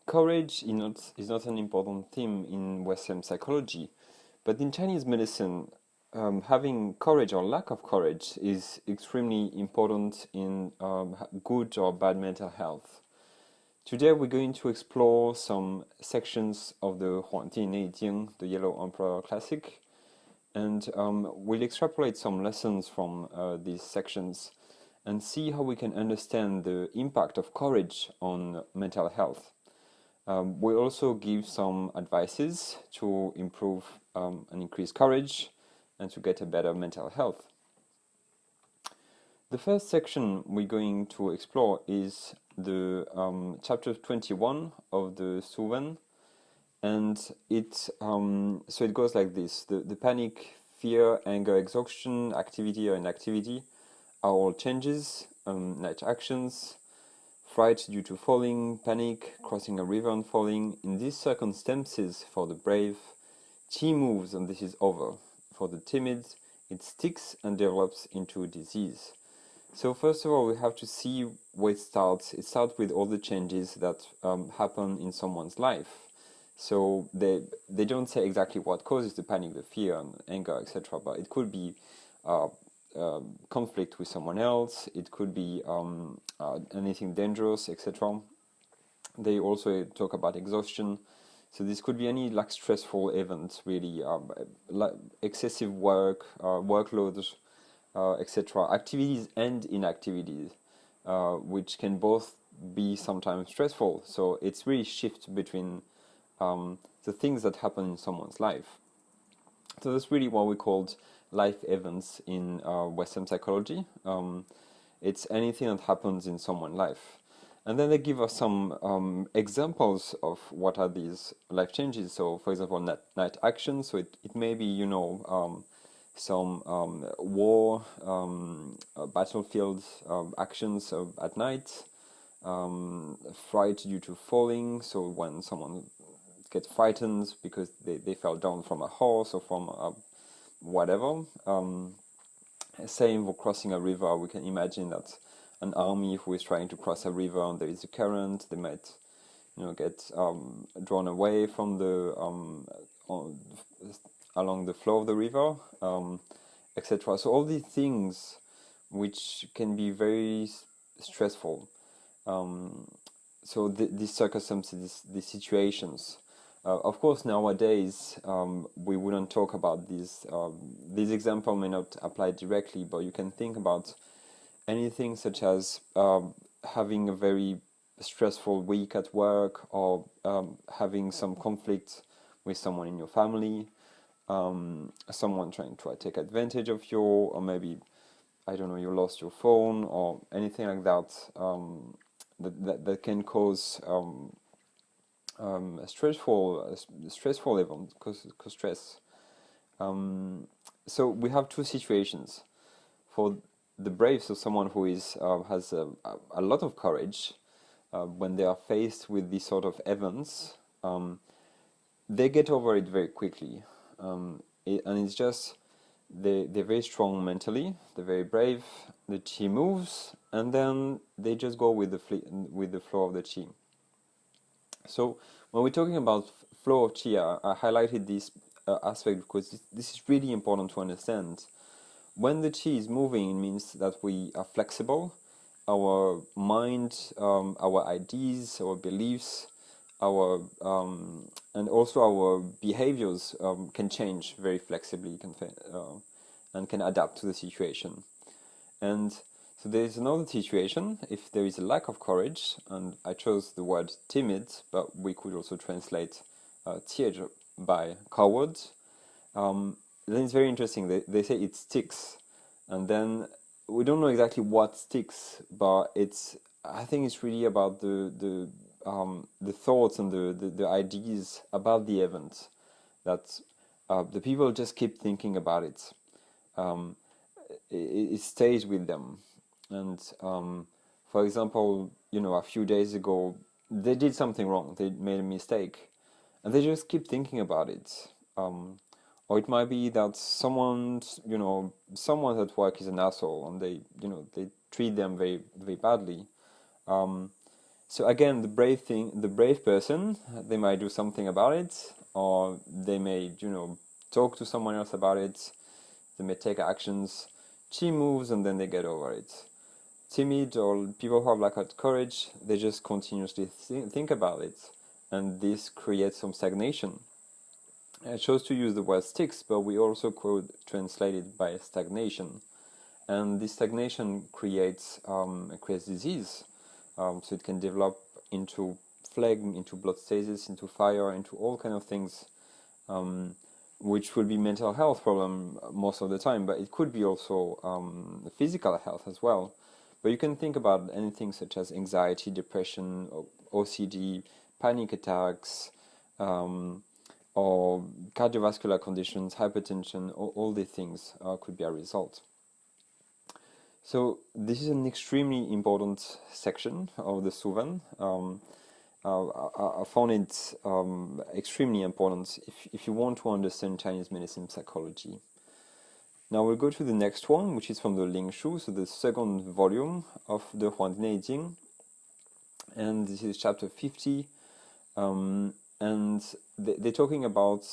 Courage is not an important theme in Western psychology, but in Chinese medicine, having courage or lack of courage is extremely important in good or bad mental health. Today we're going to explore some sections of the Huangdi Neijing, the Yellow Emperor Classic, and we'll extrapolate some lessons from these sections and see how we can understand the impact of courage on mental health. We'll also give some advices to improve and increase courage and to get a better mental health. The first section we're going to explore is the chapter 21 of the Suwen, and it goes like this: the panic, fear, anger, exhaustion, activity or inactivity are all changes, night actions. Fright due to falling, panic, crossing a river and falling. In these circumstances, for the brave, qi moves and this is over. For the timid, it sticks and develops into disease. So first of all, we have to see where it starts. It starts with all the changes that happen in someone's life. So they don't say exactly what causes the panic, the fear and anger, etc. But it could be conflict with someone else, it could be anything dangerous, etc. They also talk about exhaustion, so this could be any like stressful event, really, like excessive work, workloads, etc. Activities and inactivities, which can both be sometimes stressful. So it's really shift between the things that happen in someone's life. So that's really what we called life events in Western psychology. It's anything that happens in someone's life. And then they give us some examples of what are these life changes. So, for example, night action. So it may be, some war, battlefield actions at night. Fright due to falling. So when someone gets frightened because they fell down from a horse or from a whatever. Same for crossing a river. We can imagine that an army who is trying to cross a river and there is a current, they might, get drawn away from the along the flow of the river, etc. So all these things which can be very stressful. So these circumstances, these situations. Of course, nowadays we wouldn't talk about these. These examples may not apply directly, but you can think about anything such as having a very stressful week at work, or having some conflict with someone in your family, someone trying to take advantage of you, or maybe, I don't know, you lost your phone or anything like that. That can cause a stressful event, cause stress. So we have two situations. For the brave, so someone who has a lot of courage, when they are faced with these sort of events, they get over it very quickly. And it's just they're very strong mentally, they're very brave, the chi moves, and then they just go with the flow of the chi. So when we're talking about flow of chi, I highlighted this aspect because this is really important to understand. When the chi is moving, it means that we are flexible. Our mind, our ideas, our beliefs, our and also our behaviors can change very flexibly, and can adapt to the situation. And so there is another situation, if there is a lack of courage, and I chose the word timid, but we could also translate tiege by coward. Then it's very interesting, they say it sticks, and then we don't know exactly what sticks, but I think it's really about the thoughts and the ideas about the event, that the people just keep thinking about it. It stays with them. And for example, a few days ago, they did something wrong, they made a mistake, and they just keep thinking about it. Or it might be that someone at work is an asshole, and they treat them very, very badly. So again, the brave person, they might do something about it, or they may, talk to someone else about it. They may take actions. Chi moves and then they get over it. Timid or people who have lack of courage, they just continuously think about it, and this creates some stagnation. I chose to use the word sticks, but we also could translate it by stagnation. And this stagnation creates disease. So it can develop into phlegm, into blood stasis, into fire, into all kind of things, which will be mental health problem most of the time. But it could be also physical health as well. But you can think about anything such as anxiety, depression, OCD, panic attacks, or cardiovascular conditions, hypertension, all these things could be a result. So this is an extremely important section of the Suwen. I found it extremely important if you want to understand Chinese medicine psychology. Now we'll go to the next one, which is from the Lingshu, so the second volume of the Huangdi Neijing, and this is chapter 50, and they're talking about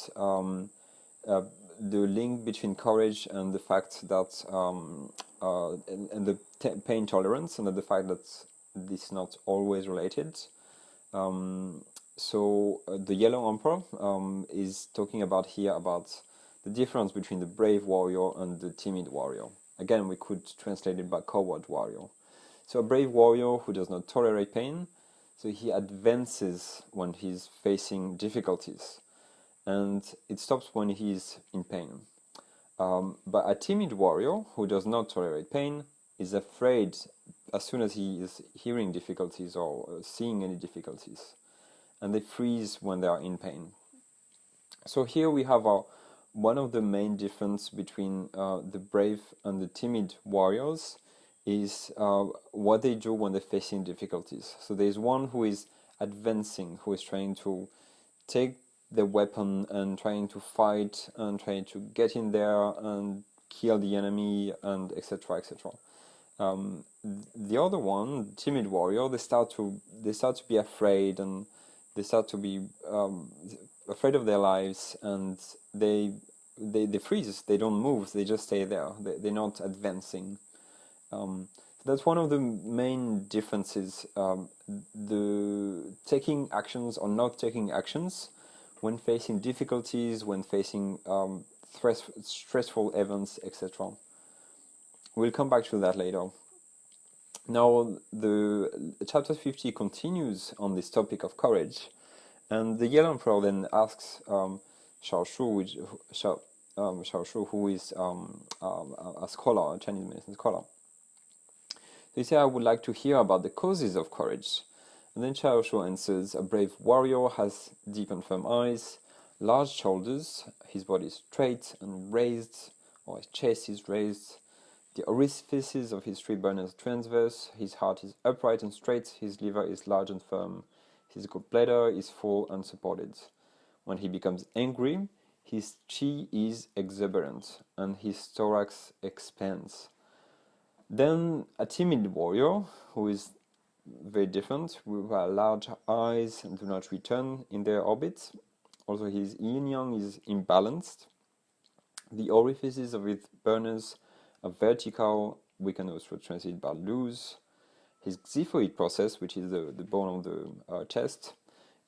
the link between courage and the fact that and the pain tolerance, and the fact that this is not always related. So the Yellow Emperor is talking about here about the difference between the brave warrior and the timid warrior. Again, we could translate it by coward warrior. So a brave warrior who does not tolerate pain, so he advances when he's facing difficulties, and it stops when he's in pain. But a timid warrior who does not tolerate pain is afraid as soon as he is hearing difficulties or seeing any difficulties, and they freeze when they are in pain. So here we have one of the main difference between the brave and the timid warriors is what they do when they're facing difficulties. So there's one who is advancing, who is trying to take the weapon and trying to fight and trying to get in there and kill the enemy and etc. etc. The other one, timid warrior, they start to be afraid, and they start to be afraid of their lives, and they freeze. They don't move. They just stay there. They're not advancing. That's one of the main differences. The taking actions or not taking actions when facing difficulties, when facing stressful events, etc. We'll come back to that later. Now, the chapter 50 continues on this topic of courage, and the Yellow Emperor then asks Xiaoshu, who is a scholar, a Chinese medicine scholar. They say, I would like to hear about the causes of courage. And then Xiaoshu answers, a brave warrior has deep and firm eyes, large shoulders, his body is straight and raised, or his chest is raised, the orifices of his three burners transverse, his heart is upright and straight, his liver is large and firm, his gallbladder is full and supported. When he becomes angry, his chi is exuberant, and his thorax expands. Then a timid warrior, who is very different, with large eyes and do not return in their orbit. Also, his yin-yang is imbalanced. The orifices of his burners are vertical. We can also translate by loose. His xiphoid process, which is the bone of the chest,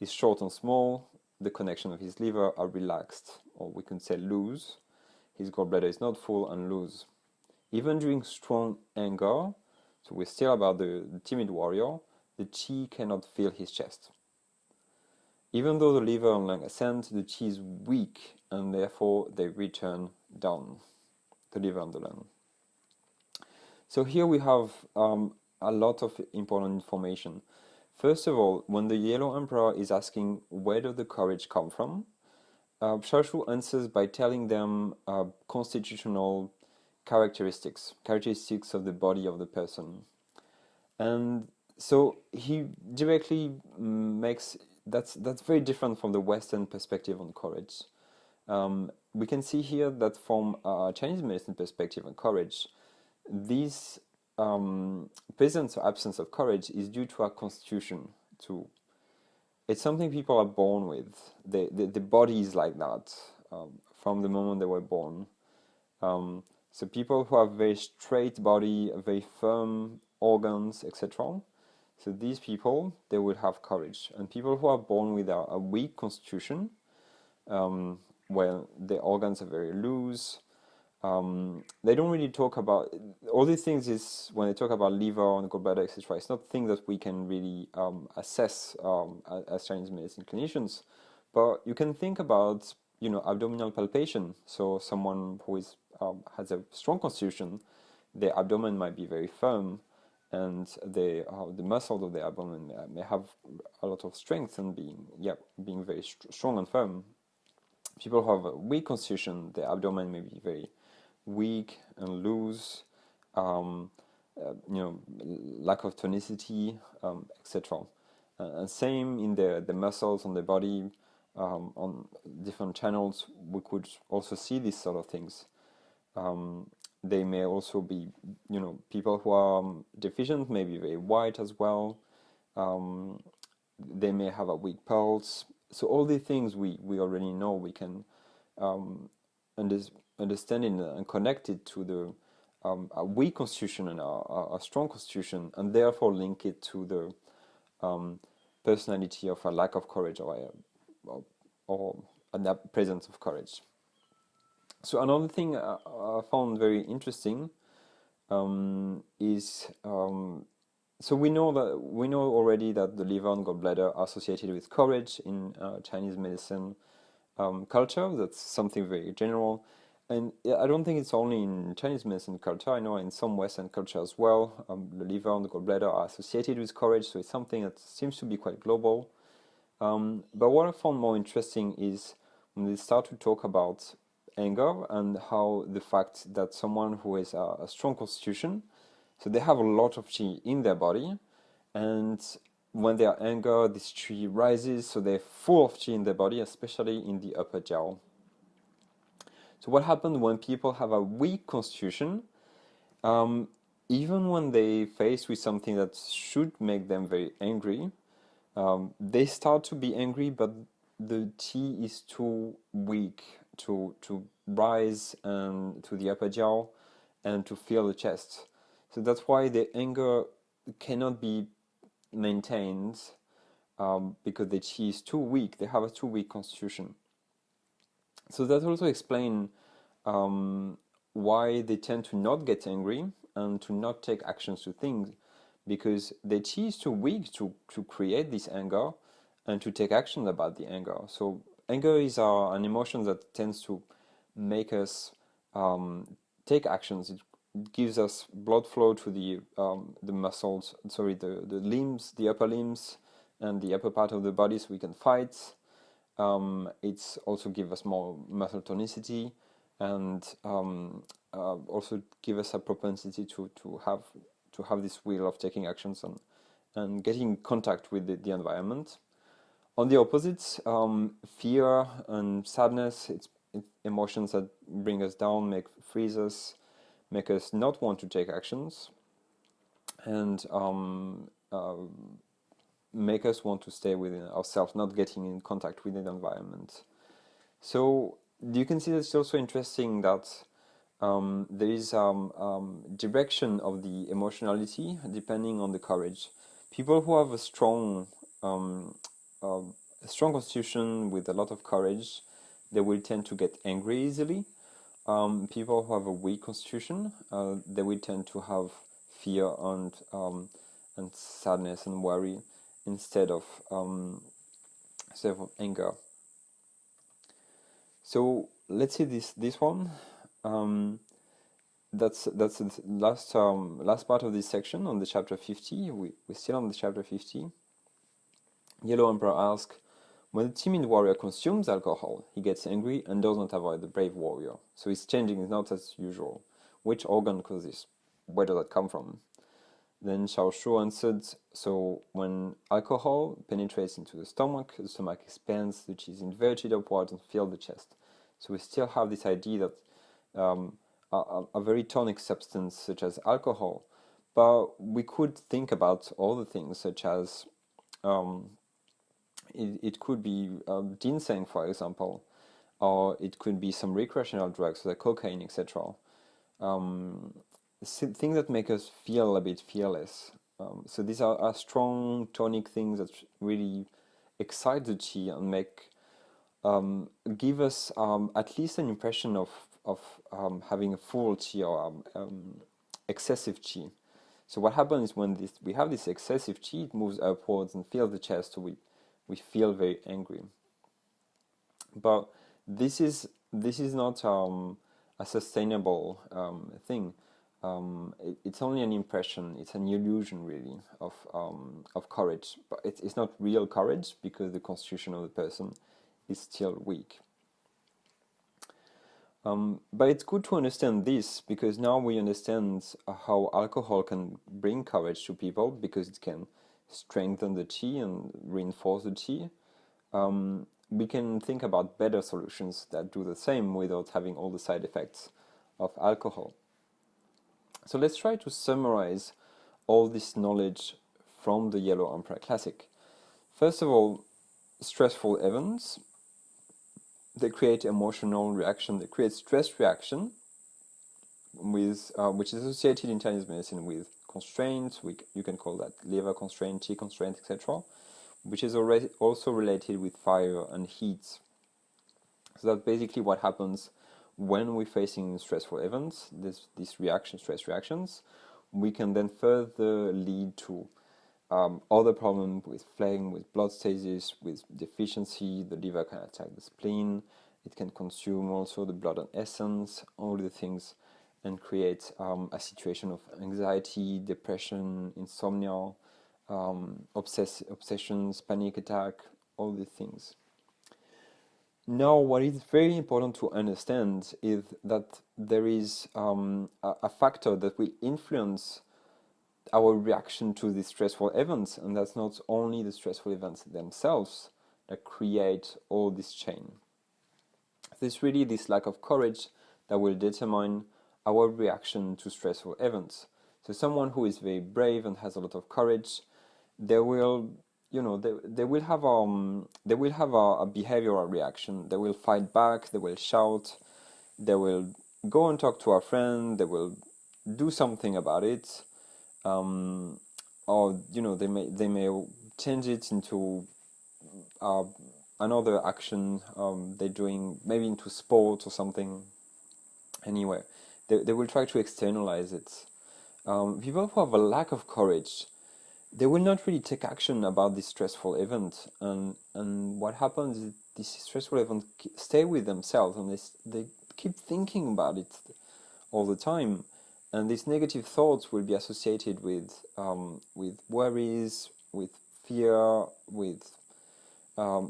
is short and small. The connection of his liver are relaxed, or we can say loose. His gallbladder is not full and loose. Even during strong anger, so we're still about the timid warrior, the qi cannot fill his chest. Even though the liver and lung ascend, the qi is weak, and therefore they return down, the liver and the lung. So here we have a lot of important information. First of all, when the Yellow Emperor is asking where does the courage come from, Xiaoshu answers by telling them constitutional characteristics of the body of the person. And so he directly makes, that's very different from the Western perspective on courage. We can see here that from a Chinese medicine perspective on courage, these presence or absence of courage is due to our constitution. It's something people are born with. The body is like that from the moment they were born. So people who have very straight body, very firm organs, etc. So these people, they will have courage. And people who are born with a weak constitution, where the organs are very loose, they don't really talk about all these things. Is when they talk about liver and gallbladder, etc. It's not things that we can really assess as Chinese medicine clinicians, but you can think about abdominal palpation. So someone who is has a strong constitution, their abdomen might be very firm, and the muscles of the abdomen may have a lot of strength and being very strong and firm. People who have a weak constitution, the abdomen may be very weak and loose, lack of tonicity, etc. And same in the muscles on the body, on different channels, we could also see these sort of things. They may also be, people who are deficient may be very white as well. They may have a weak pulse. So all these things we already know. We can understand and connect it to the a weak constitution and a strong constitution, and therefore link it to the personality of a lack of courage or a presence of courage. So another thing I found very interesting is so we know already that the liver and gallbladder are associated with courage in Chinese medicine culture. That's something very general. And I don't think it's only in Chinese medicine culture. I know in some Western culture as well, the liver and the gallbladder are associated with courage, so it's something that seems to be quite global. But what I found more interesting is when they start to talk about anger and how the fact that someone who has a strong constitution, so they have a lot of qi in their body, and when they are angry, this qi rises, so they're full of qi in their body, especially in the upper jiao. So what happens when people have a weak constitution, even when they face with something that should make them very angry, they start to be angry, but the qi is too weak to rise and to the upper jiao and to feel the chest. So that's why the anger cannot be maintained because the qi is too weak. They have a too weak constitution. So that also explains why they tend to not get angry and to not take actions to things, because the qi is too weak to create this anger and to take action about the anger. So anger is an emotion that tends to make us take actions. It gives us blood flow to the muscles, the limbs, the upper limbs and the upper part of the body, so we can fight. It's also give us more muscle tonicity, and also give us a propensity to have this will of taking actions and getting in contact with the environment. On the opposite, fear and sadness, it's emotions that bring us down, freeze us, make us not want to take actions, and make us want to stay within ourselves, not getting in contact with the environment. So you can see that it's also interesting that there is direction of the emotionality depending on the courage. People who have a strong constitution with a lot of courage, they will tend to get angry easily. People who have a weak constitution, they will tend to have fear and sadness and worry instead of anger. So let's see this one. That's the last part of this section on the chapter 50. We're still on the chapter 50. Yellow Emperor asks, when the timid warrior consumes alcohol, he gets angry and does not avoid the brave warrior. So his changing is not as usual. Which organ causes this? Where does that come from? Then Xiao Shu answered, so when alcohol penetrates into the stomach expands, which is inverted upwards and fills the chest. So we still have this idea that a very tonic substance such as alcohol but we could think about other things such as it could be ginseng, for example, or it could be some recreational drugs like cocaine, etc. Things that make us feel a bit fearless. So these are strong tonic things that really excite the chi and make give us at least an impression of having a full chi or excessive chi. So what happens is when we have this excessive chi, it moves upwards and fills the chest, so we feel very angry. But this is not a sustainable thing. It's only an impression. It's an illusion, really, of courage. But it's not real courage because the constitution of the person is still weak. But it's good to understand this because now we understand how alcohol can bring courage to people because it can strengthen the chi and reinforce the chi. We can think about better solutions that do the same without having all the side effects of alcohol. So let's try to summarize all this knowledge from the Yellow Emperor Classic. First of all, stressful events. They create emotional reaction. They create stress reaction, with which is associated in Chinese medicine with constraints. You can call that liver constraint, chi constraint, etc., which is already also related with fire and heat. So that's basically what happens when we're facing stressful events. These stress reactions, we can then further lead to other problems with phlegm, with blood stasis, with deficiency. The liver can attack the spleen. It can consume also the blood and essence, all the things, and create a situation of anxiety, depression, insomnia, obsessions, panic attack, all these things. Now, what is very important to understand is that there is a factor that will influence our reaction to these stressful events, and that's not only the stressful events themselves that create all this chain. There's really this lack of courage that will determine our reaction to stressful events. So someone who is very brave and has a lot of courage, they will have a behavioral reaction. They will fight back, they will shout, they will go and talk to a friend, they will do something about it. Or they may change it into another action they're doing, maybe into sport or something. Anyway, they will try to externalize it. People who have a lack of courage, they will not really take action about this stressful event, and what happens is this stressful event stay with themselves, and they keep thinking about it all the time. And these negative thoughts will be associated with worries, with fear, with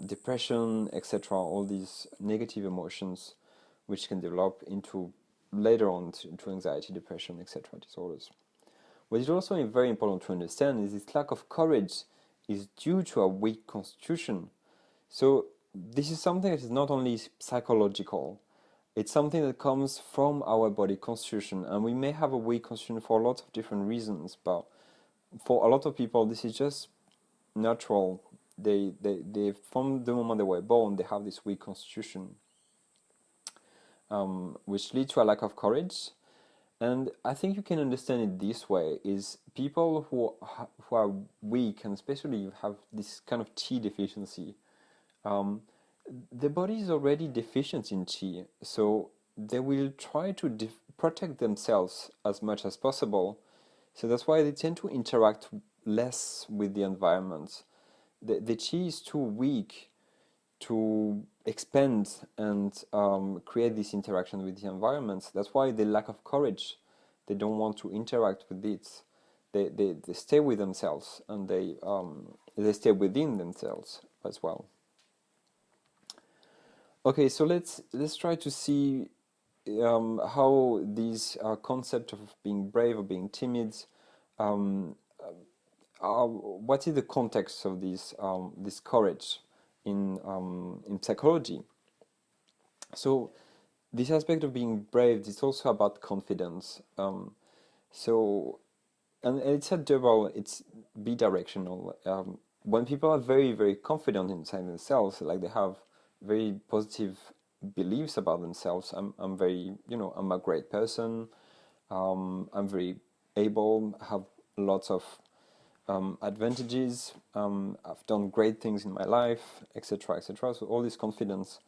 depression, etc. All these negative emotions, which can develop into later on into anxiety, depression, etc. disorders. What is also very important to understand is this lack of courage is due to a weak constitution. So this is something that is not only psychological. It's something that comes from our body constitution, and we may have a weak constitution for lots of different reasons, but for a lot of people this is just natural. They from the moment they were born, they have this weak constitution, which leads to a lack of courage. And I think you can understand it this way: is people who are weak, and especially have this kind of chi deficiency, the body is already deficient in chi, so they will try to protect themselves as much as possible. So that's why they tend to interact less with the environment. The chi is too weak to expand and create this interaction with the environment. That's why they lack of courage. They don't want to interact with it. They stay with themselves, and they stay within themselves as well. Okay, so let's try to see how these concept of being brave or being timid, what is the context of this courage in psychology. So this aspect of being brave is also about confidence. So and it's a double, it's bidirectional. When people are very, very confident inside themselves, like they have very positive beliefs about themselves. I'm very, I'm a great person. I'm very able, have lots of advantages. I've done great things in my life, etc., etc. So all this confidence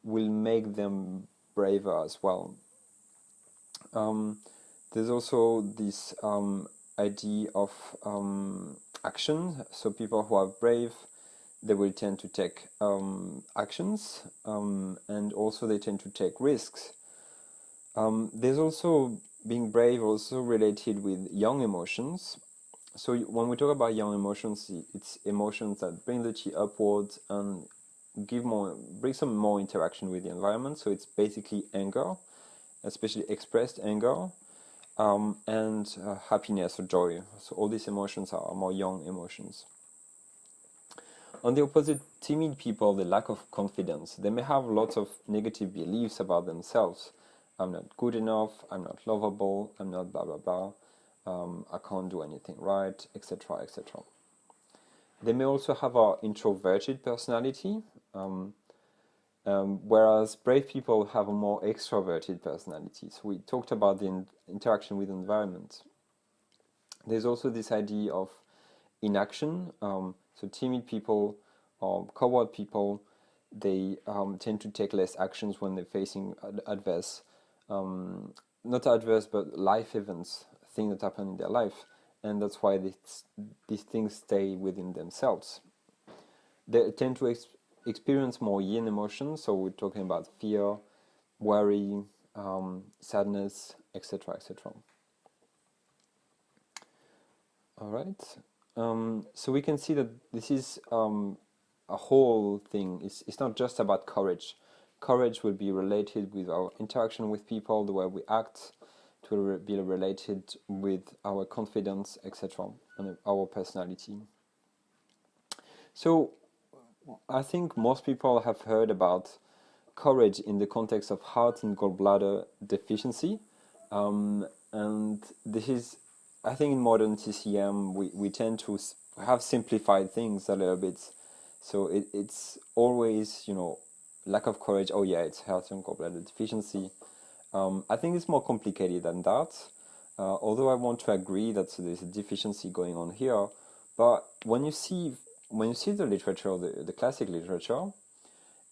will make them braver as well. There's also this idea of action. So people who are brave, they will tend to take actions, and also they tend to take risks. There's also being brave also related with young emotions. So when we talk about young emotions, it's emotions that bring the chi upwards and bring some more interaction with the environment. So it's basically anger, especially expressed anger, and happiness or joy. So all these emotions are more young emotions. On the opposite, timid people, the lack of confidence. They may have lots of negative beliefs about themselves. I'm not good enough, I'm not lovable, I'm not blah blah blah, I can't do anything right, etc., etc. They may also have an introverted personality, whereas brave people have a more extroverted personality. So we talked about the interaction with the environment. There's also this idea of inaction. So timid people or coward people, they tend to take less actions when they're facing adverse, not adverse, but life events, things that happen in their life. And that's why these things stay within themselves. They tend to experience more yin emotions. So we're talking about fear, worry, sadness, etc., etc. All right. So we can see that this is a whole thing. It's not just about courage. Courage will be related with our interaction with people, the way we act. It will be related with our confidence, etc., and our personality. So I think most people have heard about courage in the context of heart and gallbladder deficiency. And this is, I think in modern TCM, we tend to have simplified things a little bit. So it's always, lack of courage. Oh yeah, it's heart and gallbladder deficiency. I think it's more complicated than that. Although I want to agree that there's a deficiency going on here, but when you see the literature, the classic literature,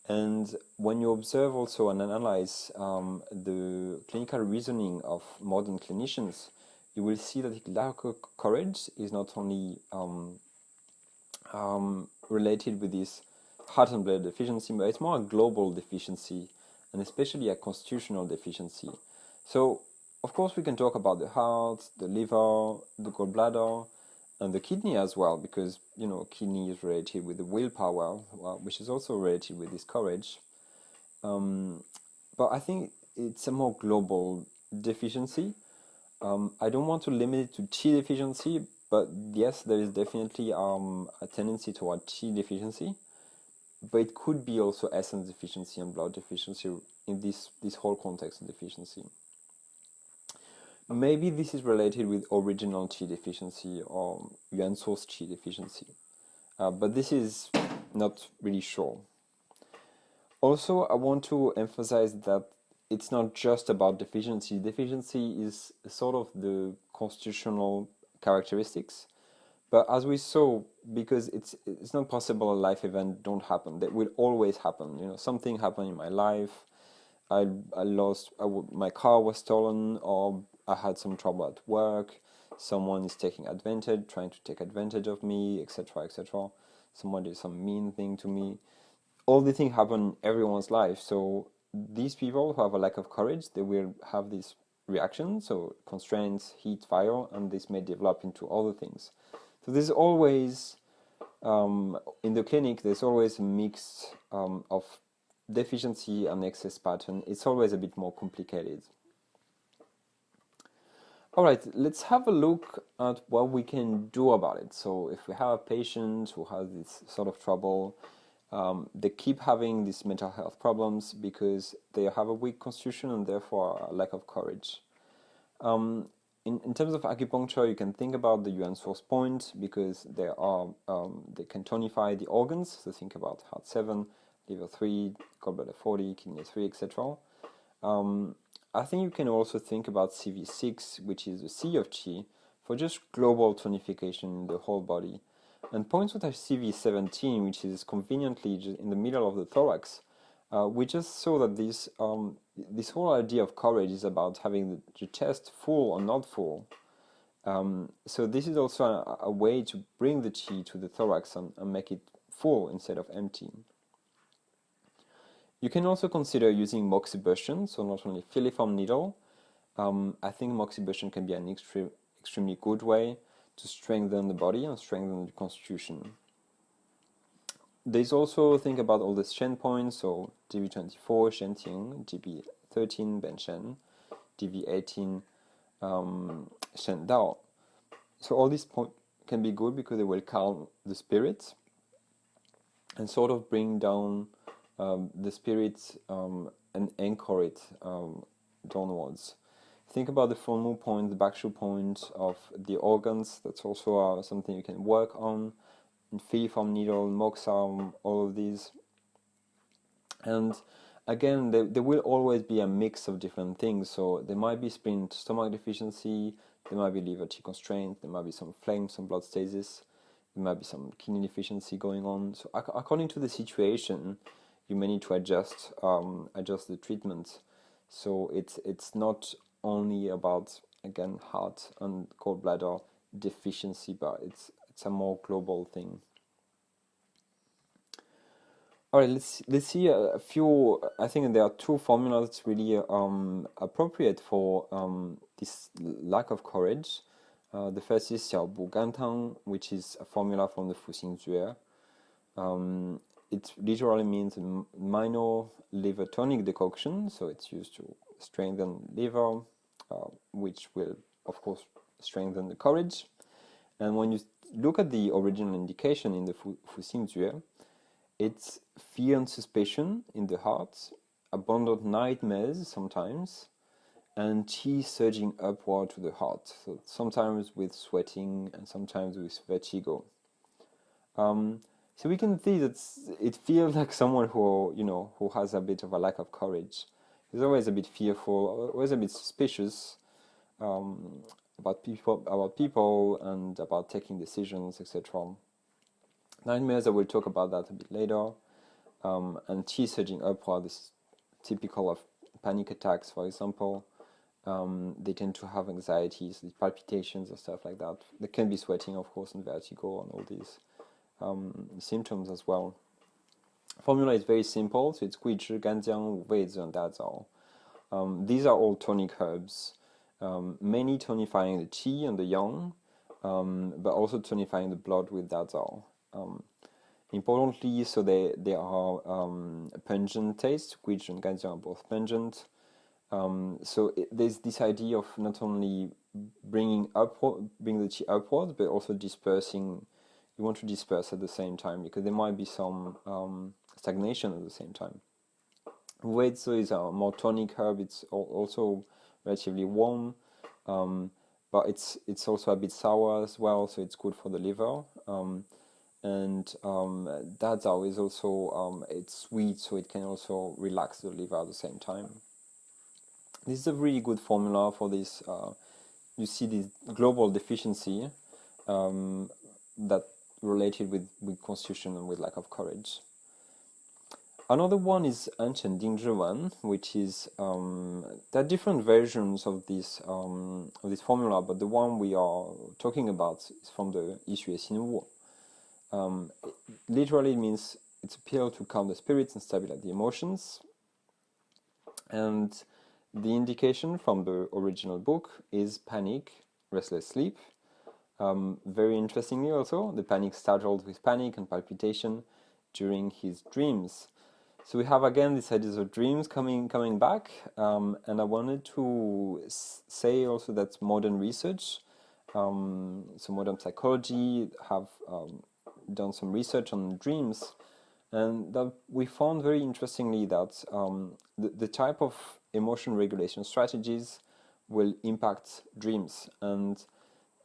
and when you observe also and analyze the clinical reasoning of modern clinicians, you will see that lack of courage is not only related with this heart and blood deficiency, but it's more a global deficiency, and especially a constitutional deficiency. So, of course, we can talk about the heart, the liver, the gallbladder, and the kidney as well, because kidney is related with the willpower, which is also related with this courage. But I think it's a more global deficiency. I don't want to limit it to Qi deficiency, but yes, there is definitely a tendency toward Qi deficiency. But it could be also essence deficiency and blood deficiency in this whole context of deficiency. Maybe this is related with original Qi deficiency or Yuan source Qi deficiency, but this is not really sure. Also, I want to emphasize that it's not just about deficiency. Deficiency is sort of the constitutional characteristics, but as we saw, because it's not possible a life event don't happen. That will always happen. Something happened in my life. I lost my car was stolen, or I had some trouble at work. Someone is trying to take advantage of me, etc., etc. Someone did some mean thing to me. All these things happen in everyone's life. So these people who have a lack of courage, they will have this reaction. So constraints, heat, fire, and this may develop into other things. So there's always, in the clinic, there's always a mix of deficiency and excess pattern. It's always a bit more complicated. All right, let's have a look at what we can do about it. So if we have a patient who has this sort of trouble, they keep having these mental health problems because they have a weak constitution and therefore a lack of courage. in terms of acupuncture, you can think about the Yuan source point because they can tonify the organs. So think about heart 7, liver 3, gallbladder 40, kidney 3, etc. I think you can also think about CV6, which is the C of Qi, for just global tonification in the whole body. And points with CV17, which is conveniently just in the middle of the thorax, we just saw that this whole idea of courage is about having the chest full or not full. So this is also a way to bring the qi to the thorax and make it full instead of empty. You can also consider using moxibustion, so not only filiform needle. I think moxibustion can be an extremely good way to strengthen the body and strengthen the constitution. There's also think about all the Shen points, so DV24, Shen Ting, DV13, Ben Shen, DV18, Shen Dao. So all these points can be good because they will calm the spirit and sort of bring down the spirit and anchor it downwards. Think about the full moon point, the bakshu point of the organs. That's also something you can work on. Filiform needle, moxa, all of these. And again, there will always be a mix of different things. So there might be stomach deficiency, there might be liver qi constraint, there might be some phlegm, some blood stasis, there might be some kidney deficiency going on. So according to the situation, you may need to adjust the treatment. So it's not only about, again, heart and gallbladder deficiency, but it's a more global thing. All right, let's see a few. I think there are two formulas that's really appropriate for this lack of courage. The first is Xiao Bu Gan Tang, which is a formula from the Fu Xing Zue. It literally means minor liver tonic decoction, so it's used to strengthen liver, which will, of course, strengthen the courage. And when you look at the original indication in the Fu Xing Zue, it's fear and suspicion in the heart, abundant nightmares sometimes, and qi surging upward to the heart, so sometimes with sweating and sometimes with vertigo. So we can see that it feels like someone who has a bit of a lack of courage. He's always a bit fearful, always a bit suspicious about people and about taking decisions, etc. Nightmares, I will talk about that a bit later. And qi surging upward is typical of panic attacks, for example. They tend to have anxieties, palpitations and stuff like that. There can be sweating, of course, and vertigo and all these symptoms as well. Formula is very simple, so it's Gui Zhi, Ganjiang, Wei Zi, and Da Zao. These are all tonic herbs, mainly tonifying the qi and the yang, but also tonifying the blood with Da Zao. Importantly, so they are pungent taste. Guizhi and Ganjiang are both pungent. So there's this idea of not only bring the qi upwards, but also dispersing. You want to disperse at the same time because there might be some stagnation at the same time. Weizi is a more tonic herb. It's also relatively warm, but it's also a bit sour as well, so it's good for the liver. And Da Zao is also it's sweet, so it can also relax the liver at the same time. This is a really good formula for this. You see this global deficiency that related with constitution and with lack of courage. Another one is Anshen Dingzhiwan, which is there are different versions of this formula, but the one we are talking about is from the Yixue Xinwu. Literally, it means it's a pill to calm the spirits and stabilize the emotions. And the indication from the original book is panic, restless sleep. Very interestingly also, the panic startled with panic and palpitation during his dreams. So we have again this idea of dreams coming back, and I wanted to say also that modern research, so modern psychology have done some research on dreams, and that we found very interestingly that the type of emotion regulation strategies will impact dreams. And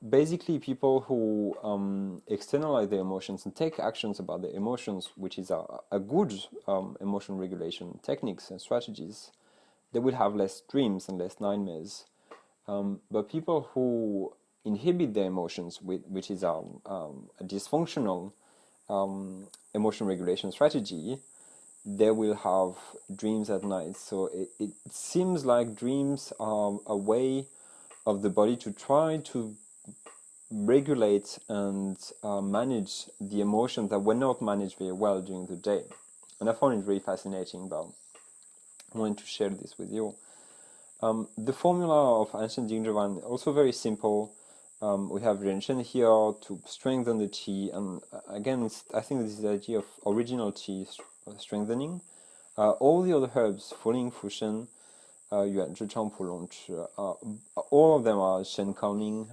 basically, people who externalize their emotions and take actions about their emotions, which is a good emotion regulation techniques and strategies, they will have less dreams and less nightmares. But people who inhibit their emotions, which is a dysfunctional emotion regulation strategy, they will have dreams at night. So it seems like dreams are a way of the body to try to regulate and manage the emotions that were not managed very well during the day. And I found it really fascinating, but I wanted to share this with you. The formula of ancient Jingzhuan also very simple. We have Renshen here to strengthen the qi, and again, I think this is the idea of original qi strengthening. All the other herbs, Fuling, Fushen, Yuan Zhi Chang Pu Long Chi, all of them are Shen calming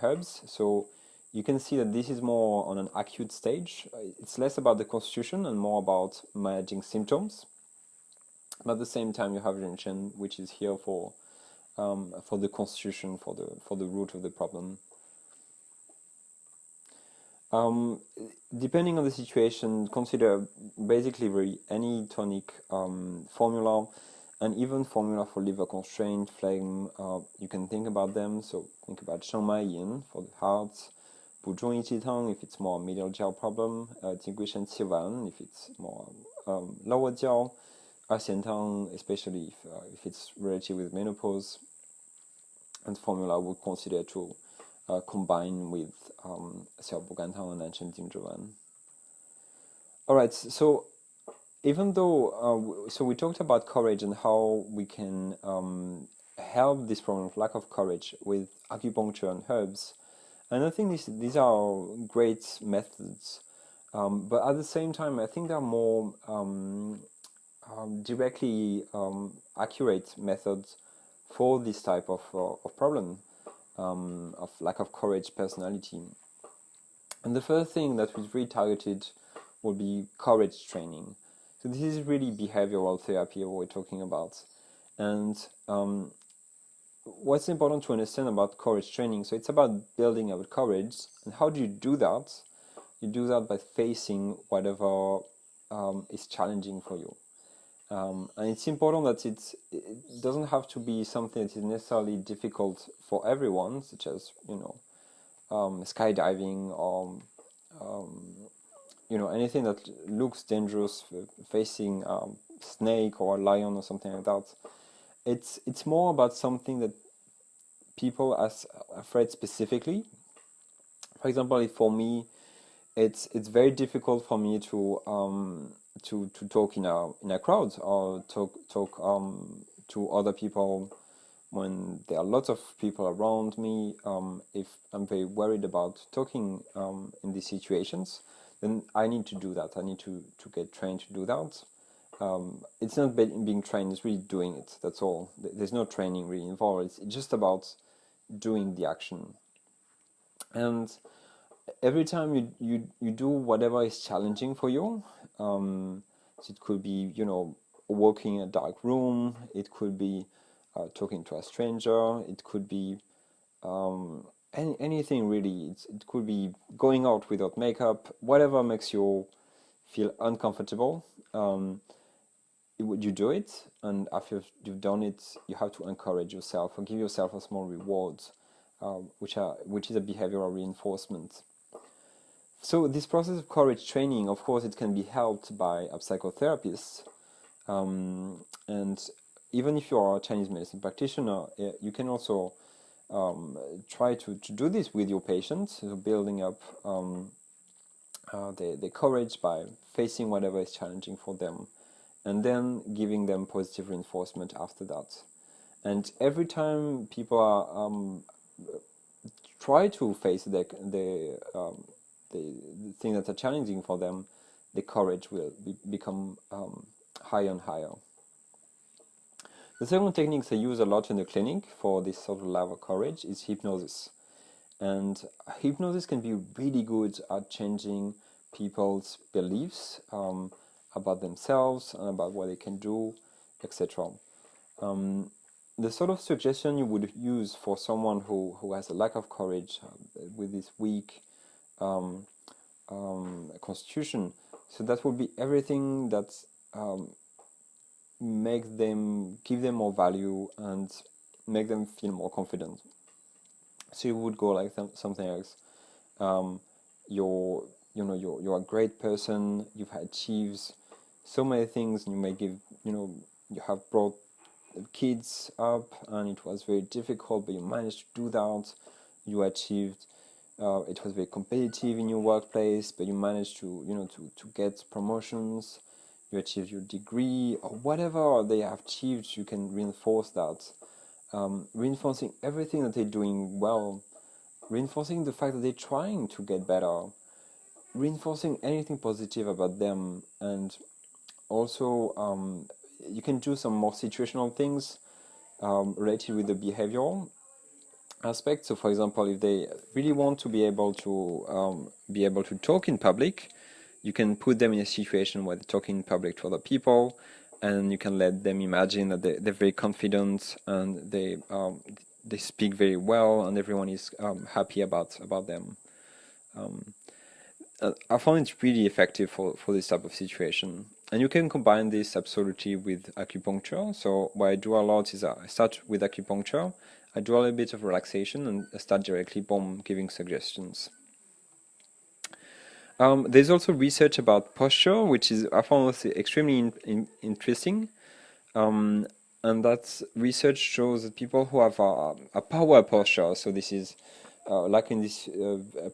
herbs. So you can see that this is more on an acute stage. It's less about the constitution and more about managing symptoms. But at the same time, you have Renshen, which is here for the constitution, for the root of the problem. Depending on the situation, consider basically any tonic formula, and even formula for liver constraint, phlegm. You can think about them. So think about Shengmai Yin for the heart, Buzhong Yi Qi Tang if it's more middle jiao problem, Jingui Shen Qi Wan if it's more lower jiao, Xian Tang especially if it's related with menopause, and formula would consider to combine with Xiao Bu Gan Tang and Ancient Jingzhuan. Alright, so even though, so we talked about courage and how we can help this problem of lack of courage with acupuncture and herbs, and I think these are great methods, but at the same time I think there are more directly accurate methods for this type of problem of lack of courage personality. And the first thing that was really targeted would be courage training. So this is really behavioral therapy what we're talking about. And what's important to understand about courage training, so it's about building up courage. And how do you do that? You do that by facing whatever is challenging for you. And it's important that it doesn't have to be something that is necessarily difficult for everyone, such as, skydiving or, anything that looks dangerous, facing a snake or a lion or something like that. It's more about something that people are afraid specifically. For example, for me, it's very difficult for me to talk in a crowd or talk to other people when there are lots of people around me. If I'm very worried about talking in these situations, then I need to do that. I need to get trained to do that. It's not being trained; it's really doing it. That's all. There's no training really involved. It's just about doing the action. And every time you do whatever is challenging for you, so it could be walking in a dark room, it could be talking to a stranger, it could be anything really. It could be going out without makeup, whatever makes you feel uncomfortable. You do it, and after you've done it, you have to encourage yourself or give yourself a small reward, which is a behavioral reinforcement. So this process of courage training, of course, it can be helped by a psychotherapist, and even if you are a Chinese medicine practitioner, you can also try to do this with your patients, so building up the courage by facing whatever is challenging for them, and then giving them positive reinforcement after that. And every time people are try to face the thing that are challenging for them, the courage will become higher and higher. The second technique I use a lot in the clinic for this sort of level of courage is hypnosis. And hypnosis can be really good at changing people's beliefs about themselves and about what they can do, etc. the sort of suggestion you would use for someone who has a lack of courage with this weak constitution, so that would be everything that give them more value and make them feel more confident. So you would go like something else. You're a great person. You've achieved so many things. You may give, you have brought kids up, and it was very difficult, but you managed to do that. You achieved. It was very competitive in your workplace, but you managed to get promotions. You achieved your degree, or whatever they have achieved. You can reinforce that, reinforcing everything that they're doing well, reinforcing the fact that they're trying to get better, reinforcing anything positive about them, and also you can do some more situational things related with the behavioral aspect. So, for example, if they really want to be able to talk in public, you can put them in a situation where they're talking in public to other people, and you can let them imagine that they're very confident and they speak very well, and everyone is happy about them. I found it really effective for this type of situation. And you can combine this absolutely with acupuncture. So what I do a lot is I start with acupuncture, I do a little bit of relaxation, and I start directly giving suggestions. There's also research about posture, which I found extremely interesting. And that research shows that people who have a power posture, so this is like in this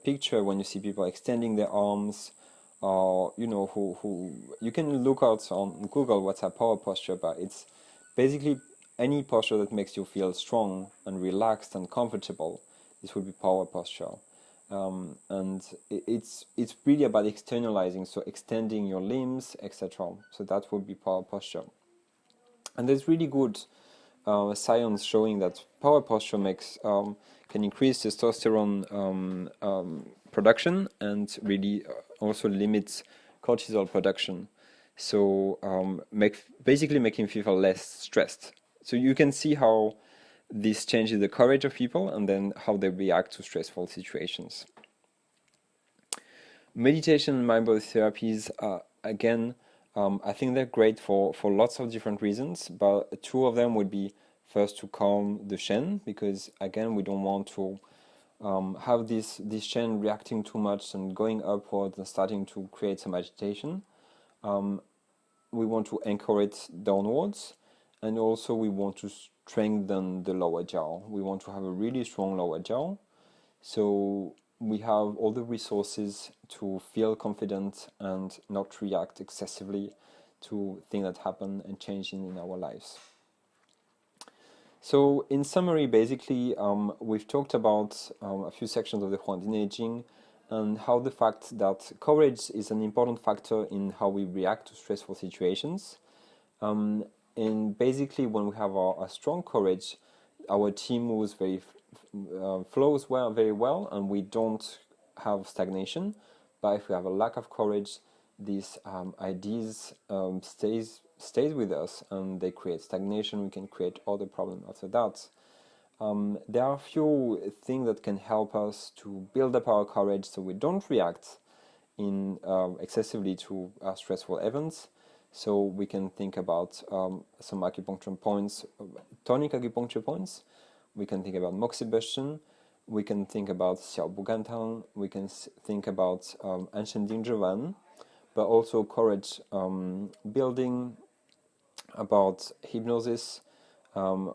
picture when you see people extending their arms, or who you can look out on Google what's a power posture, but it's basically any posture that makes you feel strong and relaxed and comfortable. This would be power posture, and it's really about externalizing, so extending your limbs, etc. So that would be power posture, and there's really good science showing that power posture can increase testosterone production and really also limits cortisol production. So basically making people less stressed. So you can see how this changes the courage of people and then how they react to stressful situations. Meditation and mind body therapies, again, I think they're great for lots of different reasons, but two of them would be first to calm the Shen, because again we don't want to have this Shen reacting too much and going upwards and starting to create some agitation. We want to anchor it downwards, and also we want to strengthen the lower jaw. We want to have a really strong lower jaw, so we have all the resources to feel confident and not react excessively to things that happen and change in our lives. So in summary, basically, we've talked about a few sections of the Huangdi Neijing and how the fact that courage is an important factor in how we react to stressful situations. And basically, when we have a strong courage, our team moves flows very well, and we don't have stagnation. But if we have a lack of courage, these ideas stays with us, and they create stagnation. We can create other problems after that. There are a few things that can help us to build up our courage so we don't react excessively to stressful events. So we can think about some acupuncture points, tonic acupuncture points. We can think about moxibustion. We can think about xiaobugantang. We can think about anshending zhiwan, but also courage building, about hypnosis.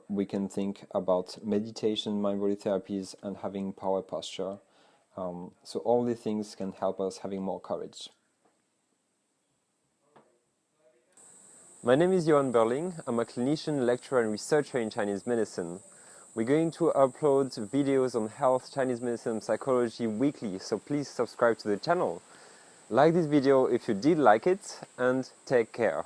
We can think about meditation, mind body therapies, and having power posture. So all these things can help us having more courage. My name is Yoann Birling. I'm a clinician, lecturer, and researcher in Chinese medicine. We're going to upload videos on health, Chinese medicine, and psychology weekly, so please subscribe to the channel. Like this video if you did like it, and take care.